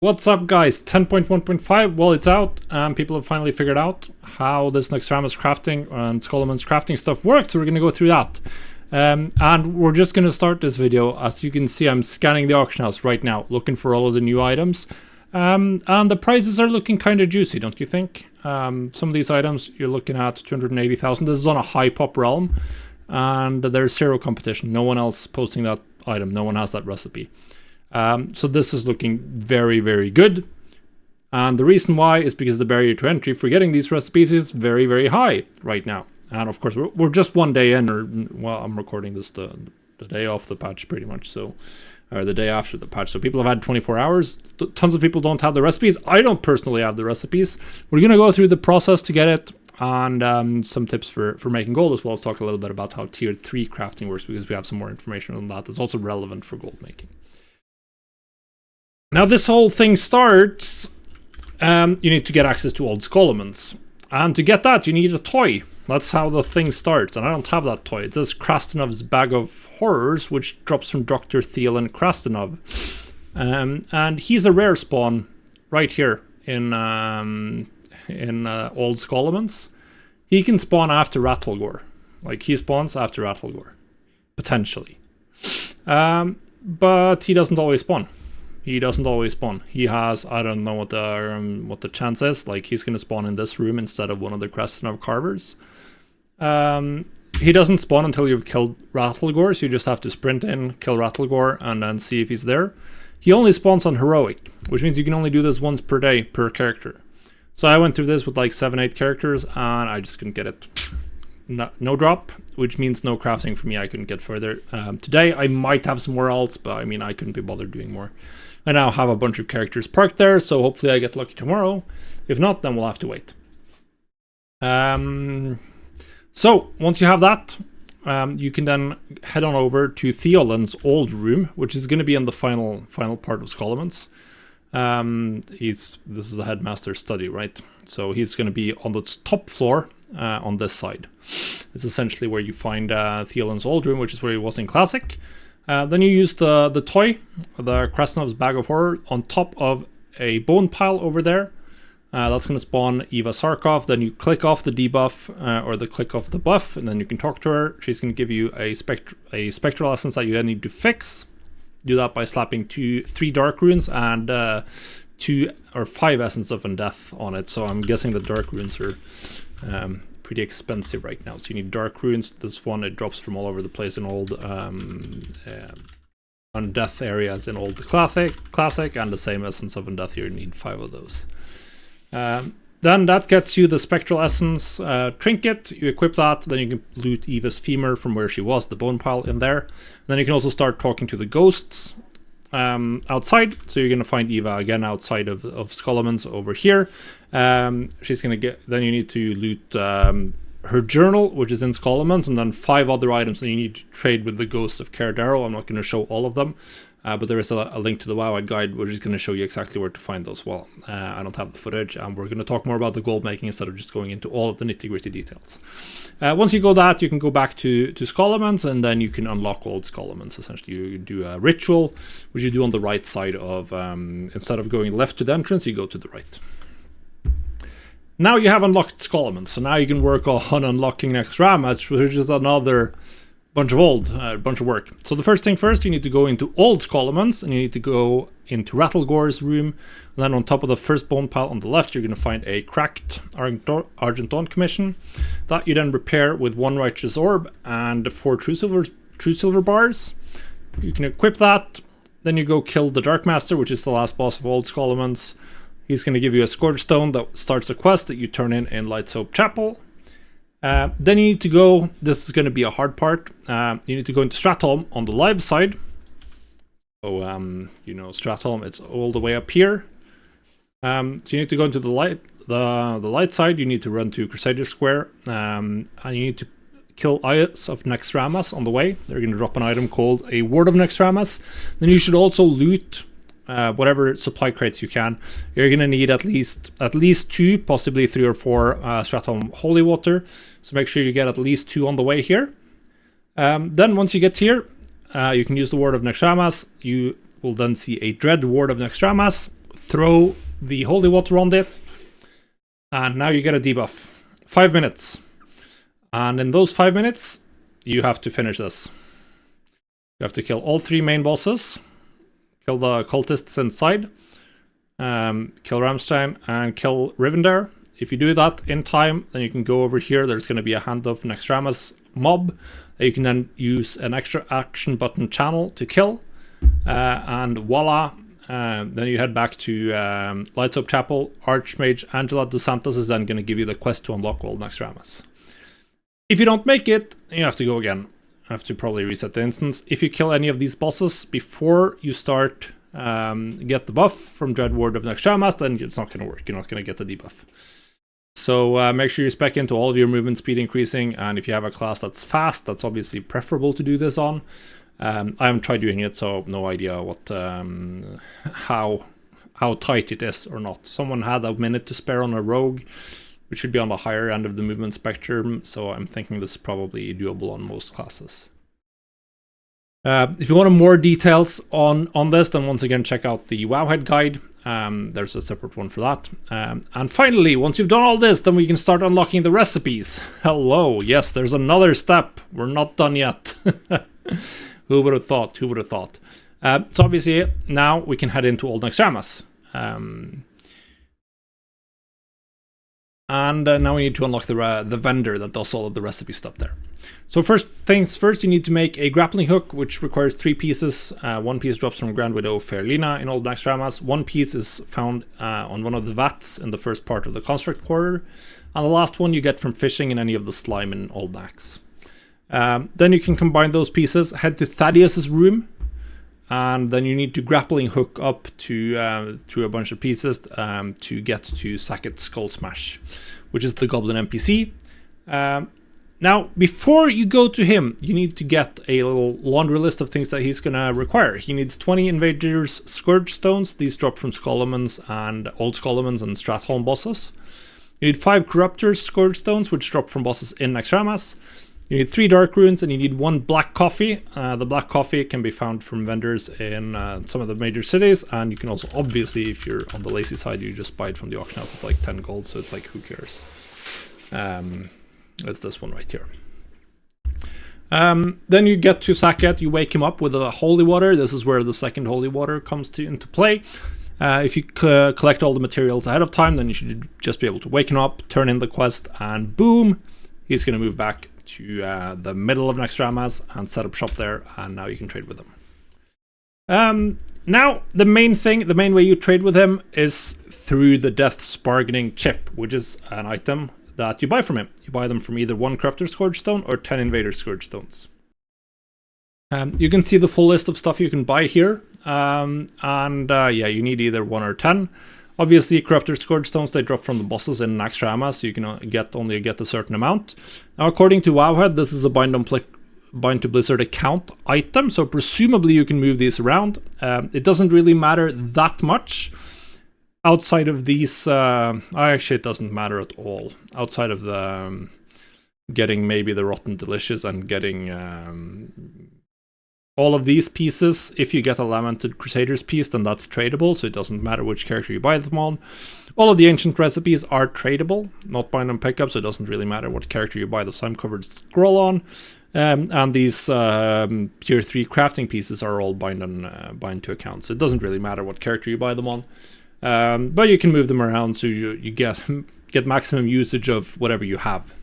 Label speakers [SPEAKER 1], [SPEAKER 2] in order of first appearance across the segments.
[SPEAKER 1] What's up, guys? 10.1.5, well, it's out, and people have finally figured out how this Naxxramas crafting and Skullman's crafting stuff works, so we're going to go through that. And we're just going to start this video. As you can see, I'm scanning the auction house right now, looking for all of the new items. And the prices are looking kind of juicy, don't you think? Some of these items, you're looking at 280,000. This is on a high pop realm, and there's zero competition. No one else posting that item. No one has that recipe. So this is looking very, very good. And the reason why is because the barrier to entry for getting these recipes is very, very high right now. And of course, we're just one day in, or, well, I'm recording this the day off the patch pretty much, so, or the day after the patch. So people have had 24 hours. Tons of people don't have the recipes. I don't personally have the recipes. We're going to go through the process to get it, and some tips for making gold, as well as talk a little bit about how tier 3 crafting works, because we have some more information on that that's also relevant for gold making. Now this whole thing starts, you need to get access to old Skullmans. And to get that, you need a toy. That's how the thing starts, and I don't have that toy. It says Krastenov's Bag of Horrors, which drops from Dr. Thielen Krastenov. And he's a rare spawn right here in old Skullmans. He can spawn after Rattlegore. Like, he spawns after Rattlegore, potentially. But he doesn't always spawn. He doesn't always spawn. He has, I don't know what the chance is. Like, he's going to spawn in this room instead of one of the Krastenov carvers. He doesn't spawn until you've killed Rattlegore, so you just have to sprint in, kill Rattlegore, and then see if he's there. He only spawns on Heroic, which means you can only do this once per day per character. So I went through this with like 7-8 characters, and I just couldn't get it. No drop, which means no crafting for me. I couldn't get further. Today I might have some more alts, but I mean, I couldn't be bothered doing more. I now have a bunch of characters parked there, so hopefully I get lucky tomorrow. If not, then we'll have to wait. So once you have that, you can then head on over to Thiolen's old room, which is going to be in the final part of Skullman's. This is a headmaster's study, right? So he's going to be on the top floor on this side. It's essentially where you find Thielen's old room, which is where he was in Classic. Then you use the toy, the Krastenov's Bag of Horror, on top of a bone pile over there. That's going to spawn Eva Sarkov. Then you click off the debuff, or click off the buff, and then you can talk to her. She's going to give you a spectral essence that you then need to fix. Do that by slapping 3 dark runes and 2 or 5 essence of undeath on it. So I'm guessing the dark runes are pretty expensive right now. So you need dark runes. This one, it drops from all over the place in old undeath areas in old classic, and the same essence of undeath here. You need 5 of those. Then that gets you the spectral essence trinket. You equip that, then you can loot Eva's femur from where she was, the bone pile in there. And then you can also start talking to the ghosts outside. So you're going to find Eva again outside of Skullman's over here. She's going to get, then you need to loot her journal, which is in Skullman's, and then 5 other items that you need to trade with the ghosts of Caradero. I'm not going to show all of them. But there is a link to the Wowhead Guide, which is going to show you exactly where to find those. Well, I don't have the footage, and we're going to talk more about the gold making instead of just going into all of the nitty-gritty details. Once you go that, you can go back to Skullman's, and then you can unlock old Skullman's. Essentially, you do a ritual, which you do on the right side of, instead of going left to the entrance, you go to the right. Now you have unlocked Skullman's, so now you can work on unlocking Naxxramas, which is another bunch of work. So the first thing first, you need to go into old Skullman's, and you need to go into Rattlegore's room. And then on top of the first bone pile on the left, you're going to find a cracked Argent Dawn commission that you then repair with 1 righteous orb and 4 true silver bars. You can equip that. Then you go kill the Dark Master, which is the last boss of old Skullman's. He's going to give you a Scourge Stone that starts a quest that you turn in Light Soap Chapel. Then you need to go, this is going to be a hard part, you need to go into Stratholm on the live side. So, you know, Stratholm, it's all the way up here. So you need to go into the light side, you need to run to Crusader Square, and you need to kill Eyes of Naxxramas on the way. They're going to drop an item called a Word of Naxxramas. Then you should also loot whatever supply crates you can. You're going to need at least 2, possibly 3 or 4 Stratholm Holy Water. So make sure you get at least 2 on the way here. Then once you get here, you can use the Word of Naxxramas. You will then see a Dread Ward of Naxxramas. throw the holy water on it, and now you get a debuff. 5 minutes. And in those 5 minutes, you have to finish this. You have to kill all 3 main bosses, kill the cultists inside, kill Ramstein, and kill Rivendare. If you do that in time, then you can go over here. There's going to be a Hand of Naxxramas mob that you can then use an extra action button channel to kill. And voila, then you head back to Lights Up Chapel. Archmage Angela dos Santos is then going to give you the quest to unlock Old Naxxramas. If you don't make it, you have to go again. You have to probably reset the instance. If you kill any of these bosses before you start get the buff from Dreadward of Naxxramas, then it's not going to work. You're not going to get the debuff. So make sure you spec into all of your movement speed increasing, and if you have a class that's fast, that's obviously preferable to do this on. I haven't tried doing it, so no idea what how tight it is or not. Someone had a minute to spare on a rogue, which should be on the higher end of the movement spectrum, so I'm thinking this is probably doable on most classes. If you want more details on this, then once again check out the Wowhead Guide. There's a separate one for that. And finally, once you've done all this, then we can start unlocking the recipes. Hello, yes, there's another step. We're not done yet. Who would have thought? Who would have thought? So obviously, now we can head into Old Naxxramas. And now we need to unlock the vendor that does all of the recipe stuff there. So first things first, you need to make a grappling hook, which requires 3 pieces. 1 piece drops from Grand Widow Fairlina in Old Naxxramas. 1 piece is found on one of the vats in the first part of the construct quarter. And the last one you get from fishing in any of the slime in Old Nax. Then you can combine those pieces, head to Thaddeus's room, and then you need to grappling hook up to through a bunch of pieces to get to Sacket's Skull Smash, which is the goblin NPC. Now, before you go to him, you need to get a little laundry list of things that he's going to require. He needs 20 Invaders Scourge Stones. These drop from Skullomans and Old Skullomans and Stratholm bosses. You need 5 Corruptors Scourge Stones, which drop from bosses in Naxxramas. You need 3 Dark Runes, and you need 1 Black Coffee. The Black Coffee can be found from vendors in some of the major cities, and you can also, obviously, if you're on the lazy side, you just buy it from the auction house. It's like 10 gold, so it's like, who cares? It's this one right here. Then you get to Sacket, you wake him up with a holy water. This is where the second holy water comes into play. If you collect all the materials ahead of time, then you should just be able to wake him up, turn in the quest, and boom, he's going to move back to the middle of Naxxramas and set up shop there, and now you can trade with him. Now, the main way you trade with him is through the Death's Bargaining Chip, which is an item that you buy from him. You buy them from either 1 Corruptor Scourge Stone or 10 Invader Scourge Stones. You can see the full list of stuff you can buy here, yeah, you need either 1 or 10. Obviously, Corruptor Scourge Stones, they drop from the bosses in Naxxramas, so you can only get a certain amount. Now, according to Wowhead, this is a Bind to Blizzard account item, so presumably you can move these around. It doesn't really matter that much. Outside of these, actually it doesn't matter at all. Outside of the getting maybe the Rotten Delicious and getting all of these pieces, if you get a Lamented Crusaders piece, then that's tradable, so it doesn't matter which character you buy them on. All of the ancient recipes are tradable, not bind and pickup, so it doesn't really matter what character you buy the Slime-covered scroll on. And these tier 3 crafting pieces are all bind to account, so it doesn't really matter what character you buy them on. But you can move them around so you get maximum usage of whatever you have.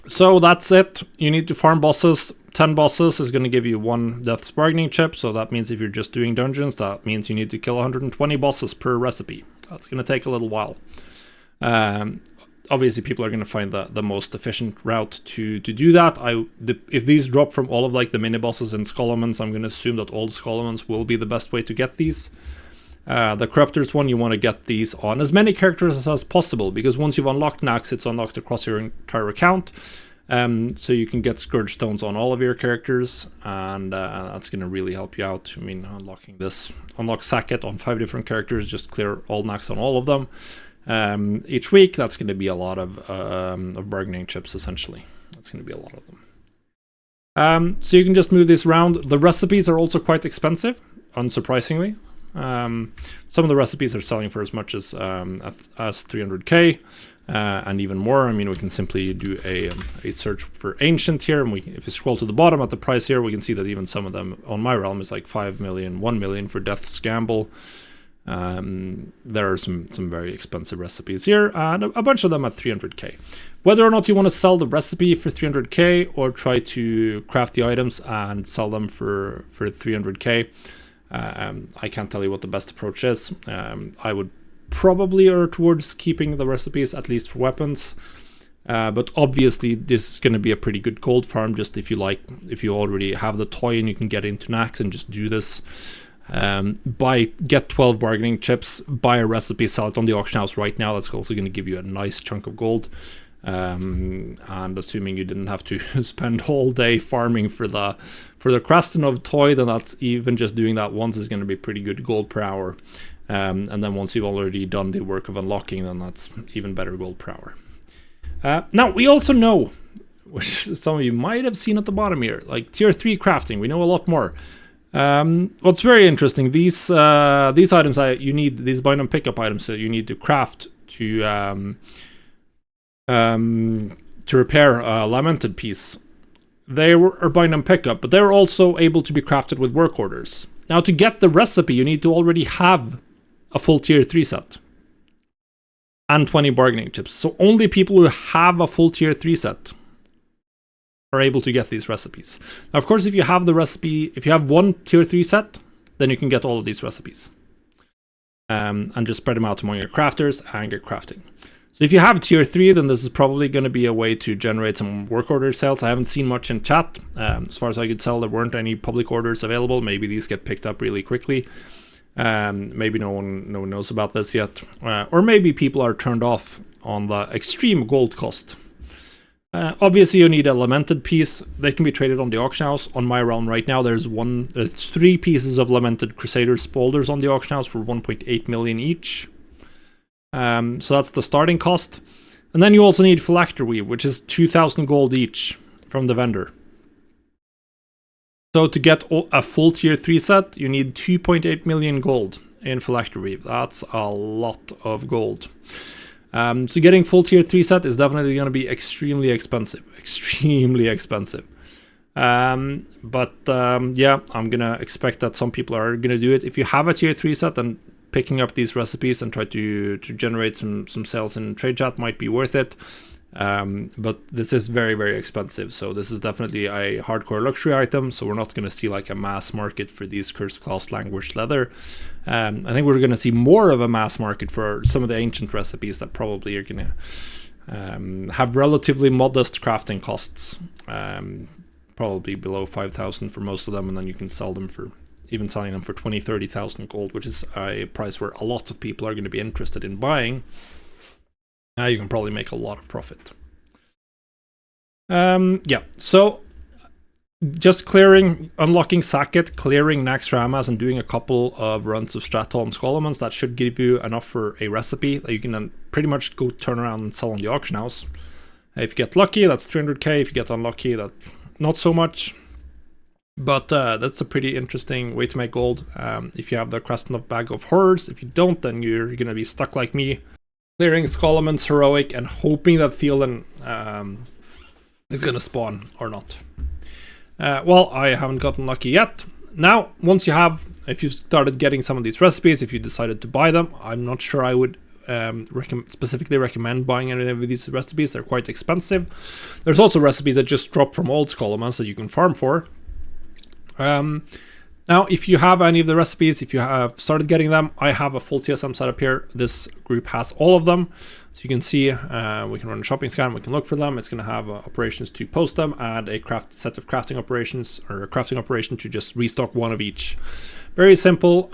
[SPEAKER 1] So that's it. You need to farm bosses. 10 bosses is going to give you 1 Death's Bargaining Chip, so that means if you're just doing dungeons, that means you need to kill 120 bosses per recipe. That's going to take a little while. Obviously, people are going to find the most efficient route to do that. If these drop from all of like the mini bosses and Skullomans, I'm going to assume that Old Skullomans will be the best way to get these. The Corruptors one, you want to get these on as many characters as possible, because once you've unlocked Nax, it's unlocked across your entire account. So you can get Scourge Stones on all of your characters, and that's going to really help you out. I mean, unlock Sacket on 5 different characters, just clear all Nax on all of them. Each week, that's going to be a lot of bargaining chips, essentially. That's going to be a lot of them. So you can just move this around. The recipes are also quite expensive, unsurprisingly. Some of the recipes are selling for as much as 300k. And even more. I mean, we can simply do a search for ancient here, and if you scroll to the bottom at the price here, we can see that even some of them on my realm is like 5 million, 1 million for Death's Gamble. There are some very expensive recipes here, and a bunch of them at 300k. Whether or not you want to sell the recipe for 300k or try to craft the items and sell them for 300k, I can't tell you what the best approach is. I would probably err towards keeping the recipes, at least for weapons, but obviously this is going to be a pretty good gold farm. Just if you already have the toy and you can get into Naxx and just do this, get 12 bargaining chips, buy a recipe, sell it on the auction house right now. That's also going to give you a nice chunk of gold, and assuming you didn't have to spend all day farming for the Krastenov toy, then that's even just doing that once is going to be pretty good gold per hour. And then once you've already done the work of unlocking, then that's even better gold per hour. Now, we also know, which some of you might have seen at the bottom here, like tier 3 crafting, we know a lot more. What's very interesting, these items you need, these bind and pickup items that you need to craft to repair a lamented piece, they are bind and pickup, but they're also able to be crafted with work orders. Now, to get the recipe, you need to already have a full tier 3 set and 20 bargaining chips. So only people who have a full tier 3 set are able to get these recipes. Now, of course, if you have the recipe, if you have one tier 3 set, then you can get all of these recipes, and just spread them out among your crafters and get crafting. So if you have tier 3, then this is probably going to be a way to generate some work order sales. I haven't seen much in chat. As far as I could tell, there weren't any public orders available. Maybe these get picked up really quickly. Maybe no one knows about this yet. Or maybe people are turned off on the extreme gold cost. Obviously, you need a lamented piece. They can be traded on the auction house. On my realm right now, there's 3 pieces of lamented Crusader spolders on the auction house for 1.8 million each. So that's the starting cost. And then you also need phylactery weave, which is 2,000 gold each from the vendor. So to get a full tier 3 set, you need 2.8 million gold in phylactery weave. That's a lot of gold. So getting full tier 3 set is definitely going to be extremely expensive. Extremely expensive. Yeah, I'm going to expect that some people are going to do it. If you have a tier 3 set, then picking up these recipes and try to generate some sales in trade chat might be worth it. But this is very, very expensive. So this is definitely a hardcore luxury item. So we're not going to see like a mass market for these cursed class languished leather. I think we're going to see more of a mass market for some of the ancient recipes that probably are going to have relatively modest crafting costs. Probably below 5,000 for most of them. And then you can sell them for, even selling them for 20,000-30,000 gold, which is a price where a lot of people are going to be interested in buying. You can probably make a lot of profit. Yeah, so just unlocking Sackett, clearing Naxxramas, and doing a couple of runs of Stratholm Skolomans, that should give you enough for a recipe that you can then pretty much go turn around and sell on the auction house. If you get lucky, that's 300k. If you get unlucky, that's not so much. But that's a pretty interesting way to make gold. If you have the Krastenov Bag of Horrors. If you don't, then you're going to be stuck like me, clearing Skolomon's Heroic and hoping that Thielen is going to spawn or not. Well, I haven't gotten lucky yet. Now, if you started getting some of these recipes, if you decided to buy them, I'm not sure I would specifically recommend buying any of these recipes. They're quite expensive. There's also recipes that just drop from old Skolomans that you can farm for. Now, if you have any of the recipes, if you have started getting them, I have a full TSM setup here. This group has all of them. So you can see, we can run a shopping scan, we can look for them. It's going to have operations to post them, add a set of crafting operations, or a crafting operation to just restock one of each. Very simple.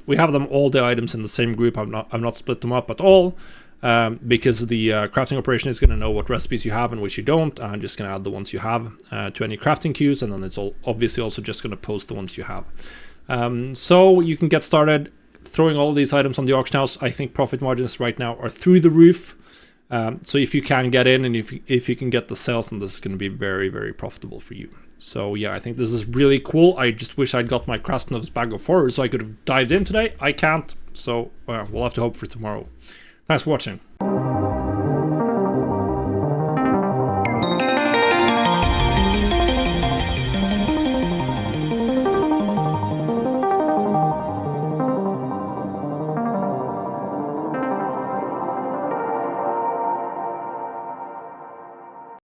[SPEAKER 1] We have them, all the items in the same group. I've not split them up at all. Because the crafting operation is going to know what recipes you have and which you don't. I'm just going to add the ones you have to any crafting queues, and then it's obviously also just going to post the ones you have. So you can get started throwing all these items on the auction house. I think profit margins right now are through the roof. So if you can get in and if you can get the sales, then this is going to be very, very profitable for you. So yeah, I think this is really cool. I just wish I'd got my Krasnov's bag of horrors so I could have dived in today. I can't, so we'll have to hope for tomorrow. Thanks for watching.